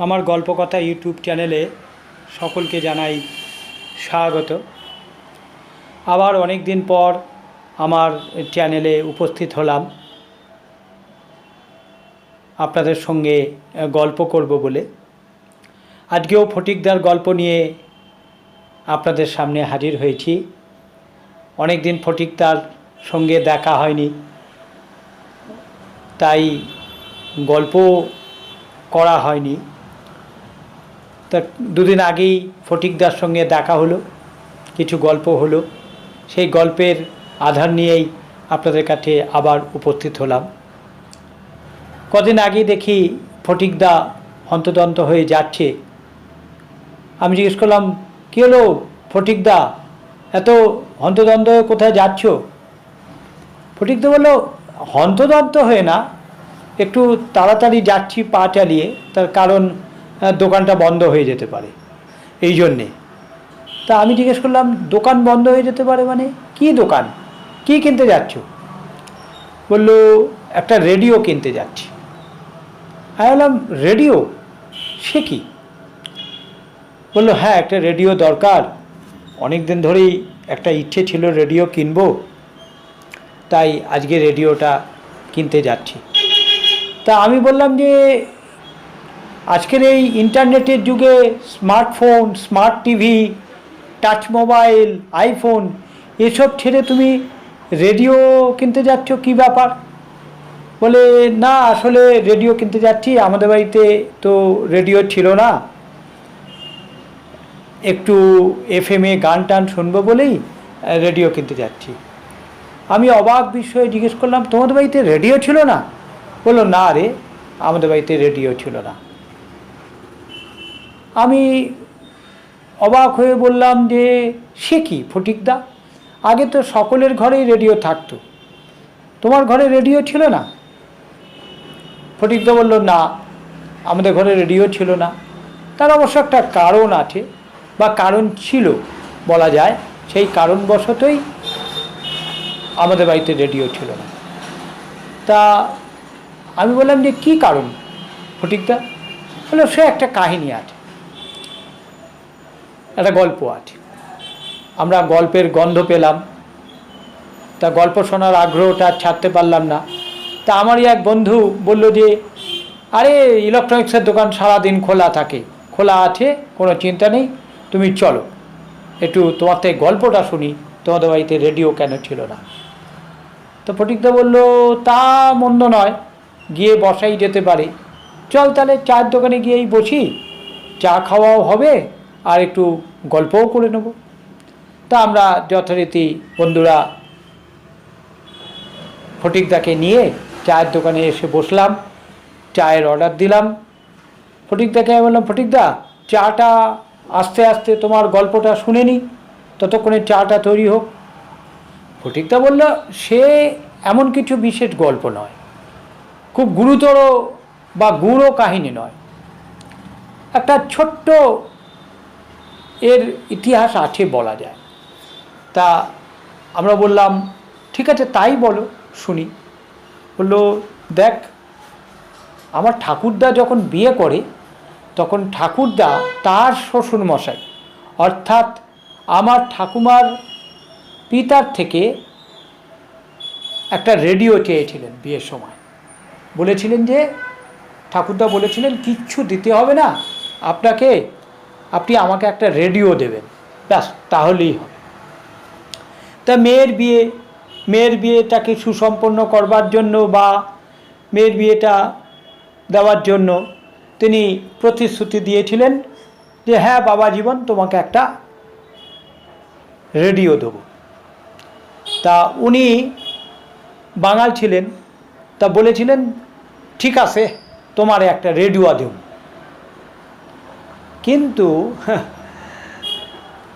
আমার গল্পকথা ইউটিউব চ্যানেলে সকলকে জানাই স্বাগত। আবার অনেক দিন পর আমার চ্যানেলে উপস্থিত হলাম আপনাদের সঙ্গে গল্প করব বলে। আজকেও ফটিকদার গল্প নিয়ে আপনাদের সামনে হাজির হয়েছি। অনেক দিন ফটিকদার সঙ্গে দেখা হয়নি, তাই গল্প করা হয়নি। তা দুদিন আগেই ফটিকদার সঙ্গে দেখা হলো, কিছু গল্প হলো। সেই গল্পের আধার নিয়েই আপনাদের কাছে আবার উপস্থিত হলাম। কদিন আগেই দেখি ফটিকদা হন্তদন্ত হয়ে যাচ্ছে। আমি জিজ্ঞেস করলাম, কী হলো ফটিকদা, এত হন্তদন্ত হয়ে কোথায় যাচ্ছ? ফটিকদা বলল, হন্তদন্ত হয়ে না, একটু তাড়াতাড়ি যাচ্ছি পা চালিয়ে, তার কারণ দোকানটা বন্ধ হয়ে যেতে পারে, এই জন্যে। তা আমি জিজ্ঞেস করলাম, দোকান বন্ধ হয়ে যেতে পারে মানে? কি দোকান, কি কিনতে যাচ্ছ? বললো, একটা রেডিও কিনতে যাচ্ছি। আমি বললাম, রেডিও? সে কি? বললো, হ্যাঁ, একটা রেডিও দরকার। অনেক দিন ধরেই একটা ইচ্ছে ছিল রেডিও কিনবো, তাই আজকে রেডিওটা কিনতে যাচ্ছি। তা আমি বললাম যে আজকের এই ইন্টারনেটের যুগে smartphone, smart TV, touch mobile, iPhone এসব ছেড়ে তুমি রেডিও কিনতে যাচ্ছ, কি ব্যাপার? বলে, না আসলে রেডিও কিনতে যাচ্ছি, আমাদের বাড়িতে তো রেডিও ছিল না, একটু FM-এ গান টান শুনবো বলেই রেডিও কিনতে যাচ্ছি। আমি অবাক বিষয়ে জিজ্ঞেস করলাম, তোমাদের বাড়িতে রেডিও ছিল না? বললো, না রে, আমাদের বাড়িতে রেডিও ছিল না। আমি অবাক হয়ে বললাম যে, সে কি ফটিকদা, আগে তো সকলের ঘরেই রেডিও থাকতো, তোমার ঘরে রেডিও ছিল না? ফটিকদা বলল, না, আমাদের ঘরে রেডিও ছিল না। তার অবশ্য একটা কারণ আছে, বা কারণ ছিল বলা যায়, সেই কারণবশতই আমাদের বাড়িতে রেডিও ছিল না। তা আমি বললাম যে, কী কারণ ফটিকদা? বললো, সে একটা কাহিনী আছে, একটা গল্প আছে। আমরা গল্পের গন্ধ পেলাম, তা গল্প শোনার আগ্রহটা ছাড়তে পারলাম না। তা আমারই এক বন্ধু বলল যে, আরে ইলেকট্রনিক্সের দোকান সারাদিন খোলা থাকে, খোলা আছে, কোনো চিন্তা নেই, তুমি চলো একটু তোমার থেকে গল্পটা শুনি, তোমাদের বাড়িতে রেডিও কেন ছিল না? তো ফটিকদা বলল, তা মন্দ নয়, গিয়ে বসাই যেতে পারে, চল তাহলে চায়ের দোকানে গিয়েই বসি, চা খাওয়াও হবে আর একটু গল্পও করে নেব। তা আমরা যথারীতি বন্ধুরা ফটিকদাকে নিয়ে চায়ের দোকানে এসে বসলাম, চায়ের অর্ডার দিলাম। ফটিকদাকে আমি বললাম, ফটিকদা, চাটা আস্তে আস্তে তোমার গল্পটা শুনে নি, ততক্ষণে চাটা তৈরি হোক। ফটিকদা বলল, সে এমন কিছু বিশেষ গল্প নয়, খুব গুরুতর বা গূঢ় কাহিনী নয়, একটা ছোট্ট এর ইতিহাস আছে বলা যায়। তা আমরা বললাম, ঠিক আছে তাই বলো, শুনি। বললো, দেখ, আমার ঠাকুরদা যখন বিয়ে করে, তখন ঠাকুরদা তার শ্বশুরমশাই অর্থাৎ আমার ঠাকুমার পিতার থেকে একটা রেডিও চেয়েছিলেন বিয়ের সময়। বলেছিলেন যে, ঠাকুরদা বলেছিলেন, কিচ্ছু দিতে হবে না আপনাকে, আপনি আমাকে একটা রেডিও দেবেন, ব্যাস তাহলেই হবে। তা মেয়ের বিয়েটাকে সুসম্পন্ন করবার জন্য বা মেয়ের বিয়েটা দেওয়ার জন্য তিনি প্রতিশ্রুতি দিয়েছিলেন যে, হ্যাঁ বাবা জীবন, তোমাকে একটা রেডিও দেব। তা উনি বাঙাল ছিলেন, তা বলেছিলেন, ঠিক আছে, তোমার একটা রেডিও দেব। কিন্তু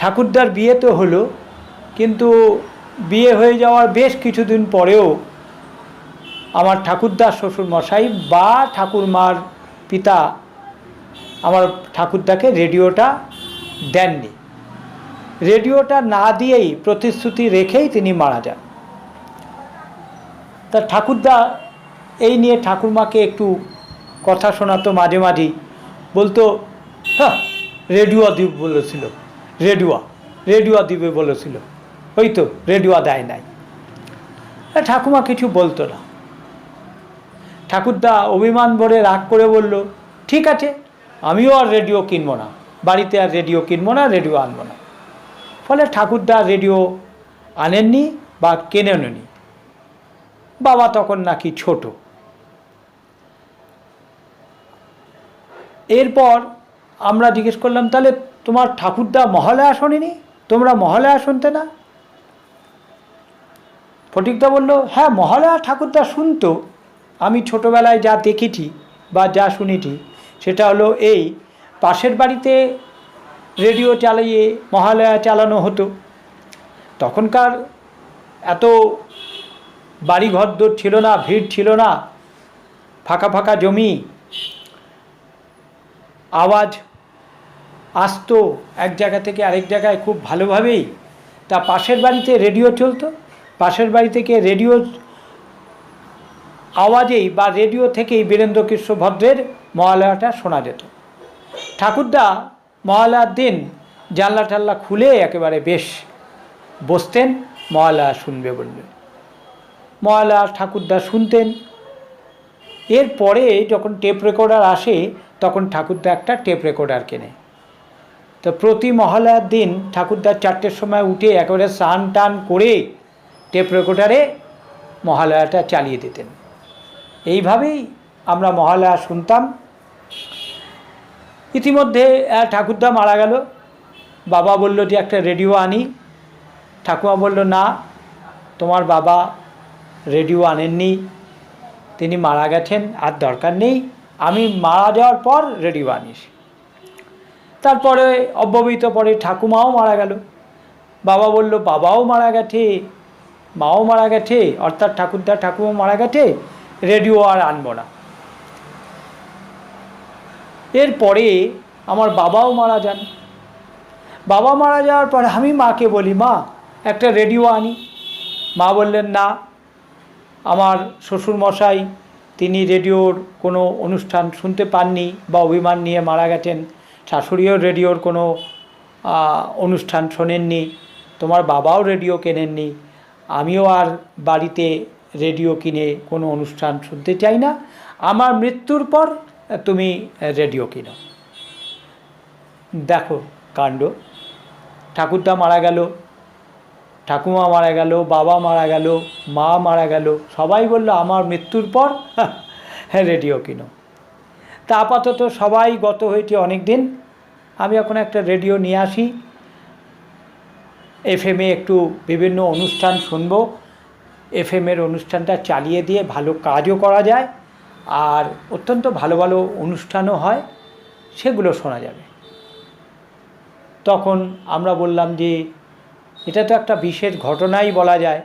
ঠাকুরদার বিয়ে তো হলো, কিন্তু বিয়ে হয়ে যাওয়ার বেশ কিছুদিন পরেও আমার ঠাকুরদার শ্বশুরমশাই বা ঠাকুরমার পিতা আমার ঠাকুরদাকে রেডিওটা দেননি। রেডিওটা না দিয়েই, প্রতিশ্রুতি রেখেই তিনি মারা যান। তা ঠাকুরদা এই নিয়ে ঠাকুরমাকে একটু কথা শোনাতো মাঝে মাঝেই, বলতো, হ্যাঁ রেডিও দিবে বলেছিল, রেডিও দিবে বলেছিল, ওই তো রেডিও দেয় নাই। ঠাকুমা কিছু বলতো না। ঠাকুরদা অভিমান ভরে রাগ করে বলল, ঠিক আছে, আমিও আর রেডিও কিনবো না, বাড়িতে আর রেডিও কিনবো না, রেডিও আনবো না। ফলে ঠাকুরদা রেডিও আনেননি বা কেনেননি। বাবা তখন নাকি ছোট। এরপর আমরা জিজ্ঞেস করলাম, তাহলে তোমার ঠাকুরদা মহালয়া শোনেনি, তোমরা মহালয়া শুনতে না? ফটিকদা বলল, হ্যাঁ মহালয়া ঠাকুরদা শুনতো। আমি ছোটোবেলায় যা দেখেছি বা যা শুনেছি সেটা হলো এই, পাশের বাড়িতে রেডিও চালিয়ে মহালয়া চালানো হতো। তখনকার এত বাড়িঘরদোর ছিল না, ভিড় ছিল না, ফাঁকা ফাঁকা জমি, আওয়াজ আসতো এক জায়গা থেকে আরেক জায়গায় খুব ভালোভাবেই। তা পাশের বাড়িতে রেডিও চলতো, পাশের বাড়ি থেকে রেডিও আওয়াজেই বা রেডিও থেকেই বীরেন্দ্রকৃষ্ণ ভদ্রের মহালয়াটা শোনা যেত। ঠাকুরদা মহালয়ার দিন জানলা টাল্লা খুলে একেবারে বেশ বসতেন, মহালয়া শুনবে বলবে। মহালয়া ঠাকুরদা শুনতেন। এরপরে যখন টেপ রেকর্ডার আসে তখন ঠাকুরদা একটা টেপ রেকর্ডার কেনে। তো প্রতি মহালয়ার দিন ঠাকুরদা 4টের সময় উঠে একেবারে স্নান টান করে টেপ রেকর্ডারে মহালয়াটা চালিয়ে দিতেন। এইভাবেই আমরা মহালয়া শুনতাম। ইতিমধ্যে ঠাকুরদা মারা গেল। বাবা বলল যে একটা রেডিও আনি। ঠাকুমা বলল, না, তোমার বাবা রেডিও আনেননি, তিনি মারা গেছেন, আর দরকার নেই, আমি মারা যাওয়ার পর রেডিও আনিস। তারপরে অব্যবহিত পরে ঠাকুমাও মারা গেল। বাবা বলল, বাবাও মারা গেছে, মাও মারা গেছে, অর্থাৎ ঠাকুরদা ঠাকুমা মারা গেছে, রেডিও আর আনবো না। এরপরে আমার বাবাও মারা যান। বাবা মারা যাওয়ার পরে আমি মাকে বলি, মা একটা রেডিও আনি। মা বললেন, না, আমার শ্বশুরমশাই তিনি রেডিওর কোনো অনুষ্ঠান শুনতে পাননি বা অভিমান নিয়ে মারা গেছেন, শাশুড়িও রেডিওর কোনো অনুষ্ঠান শোনেননি, তোমার বাবাও রেডিও কেনেননি, আমিও আর বাড়িতে রেডিও কিনে কোনো অনুষ্ঠান শুনতে চাই না, আমার মৃত্যুর পর তুমি রেডিও কিনো। দেখো কাণ্ড, ঠাকুরদা মারা গেল, ঠাকুমা মারা গেল, বাবা মারা গেল, মা মারা গেল, সবাই বলল আমার মৃত্যুর পর হ্যাঁ রেডিও কিনো। তা আপাতত সবাই গত হয়েছে অনেক দিন, আমি এখন একটা রেডিও নিয়ে আসি, এফএমে একটু বিভিন্ন অনুষ্ঠান শুনবো, এফএমের অনুষ্ঠানটা চালিয়ে দিয়ে ভালো কাজও করা যায়, আর অত্যন্ত ভালো ভালো অনুষ্ঠানও হয়, সেগুলো শোনা যাবে। তখন আমরা বললাম যে এটা তো একটা বিশেষ ঘটনাই বলা যায়,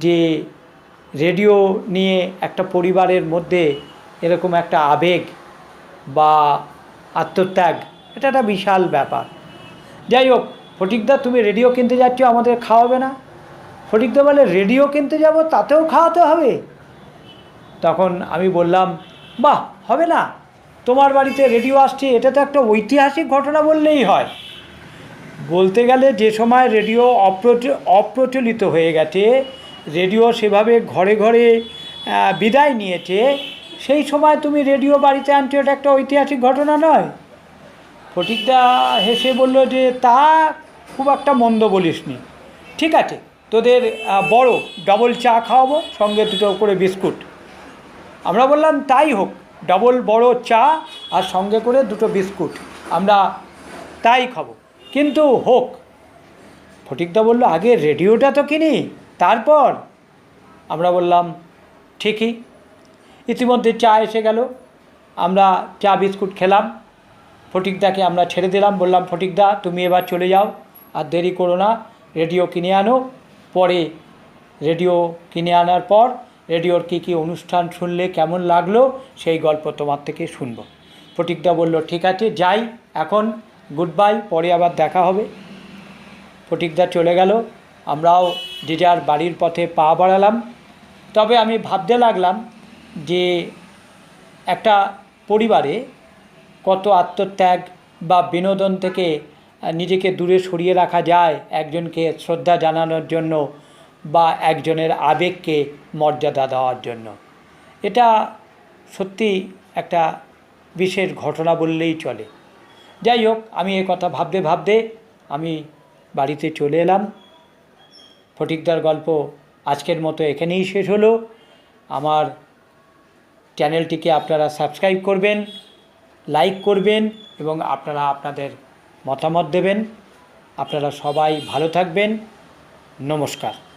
যে রেডিও নিয়ে একটা পরিবারের মধ্যে এরকম একটা আবেগ বা আত্মত্যাগ, এটা একটা বিশাল ব্যাপার। যাই হোক, ফটিকদা তুমি রেডিও কিনতে যাচ্ছ, আমাদের খাওয়াবে না? ফটিকদা বলে, রেডিও কিনতে যাব, তাতেও খাওয়াতে হবে? তখন আমি বললাম, বাহ, হবে না, তোমার বাড়িতে রেডিও আসছে, এটা তো একটা ঐতিহাসিক ঘটনা বললেই হয়। বলতে গেলে যে সময় রেডিও অপ্রচলিত হয়ে গেছে, রেডিও সেভাবে ঘরে ঘরে বিদায় নিয়েছে, সেই সময় তুমি রেডিও বাড়িতে আনছো, এটা একটা ঐতিহাসিক ঘটনা নয়? ফটিকদা হেসে বলল যে তা খুব একটা মন্দ বলিসনি, ঠিক আছে, তোদের বড় ডবল চা খাওয়াবো, সঙ্গে 2টো করে বিস্কুট। আমরা বললাম তাই হোক, ডবল বড় চা আর সঙ্গে করে 2টো বিস্কুট, আমরা তাই খাবো, কিন্তু হোক। ফটিকদা বলল, আগে রেডিওটা তো কিনি, তারপর। আমরা বললাম ঠিকই। ইতিমধ্যে চা এসে গেল, আমরা চা বিস্কুট খেলাম। ফটিকদাকে আমরা ছেড়ে দিলাম, বললাম, ফটিকদা তুমি এবার চলে যাও, আর দেরি করো না, রেডিও কিনে আনো, পরে রেডিও কিনে আনার পর রেডিওর কী কী অনুষ্ঠান শুনলে কেমন লাগলো সেই গল্প তোমার থেকে শুনবো। ফটিকদা বলল, ঠিক আছে, যাই এখন, গুড বাই, পরে আবার দেখা হবে। ফটিকদা চলে গেল, আমরাও যে যার বাড়ির পথে পা বাড়ালাম। তবে আমি ভাবতে লাগলাম যে একটা পরিবারে কত আত্মত্যাগ বা বিনোদন থেকে নিজেকে দূরে সরিয়ে রাখা যায় একজনকে শ্রদ্ধা জানানোর জন্য বা একজনের আবেগকে মর্যাদা দেওয়ার জন্য। এটা সত্যি একটা বিশেষ ঘটনা বললেই চলে। যাই হোক, আমি এ কথা ভাবতে ভাবতে আমি বাড়িতে চলে এলাম। ফটিকদার গল্প আজকের মতো এখানেই শেষ হলো। আমার চ্যানেলটিকে আপনারা সাবস্ক্রাইব করবেন, লাইক করবেন এবং আপনারা আপনাদের মতামত দেবেন। আপনারা সবাই ভালো থাকবেন। নমস্কার।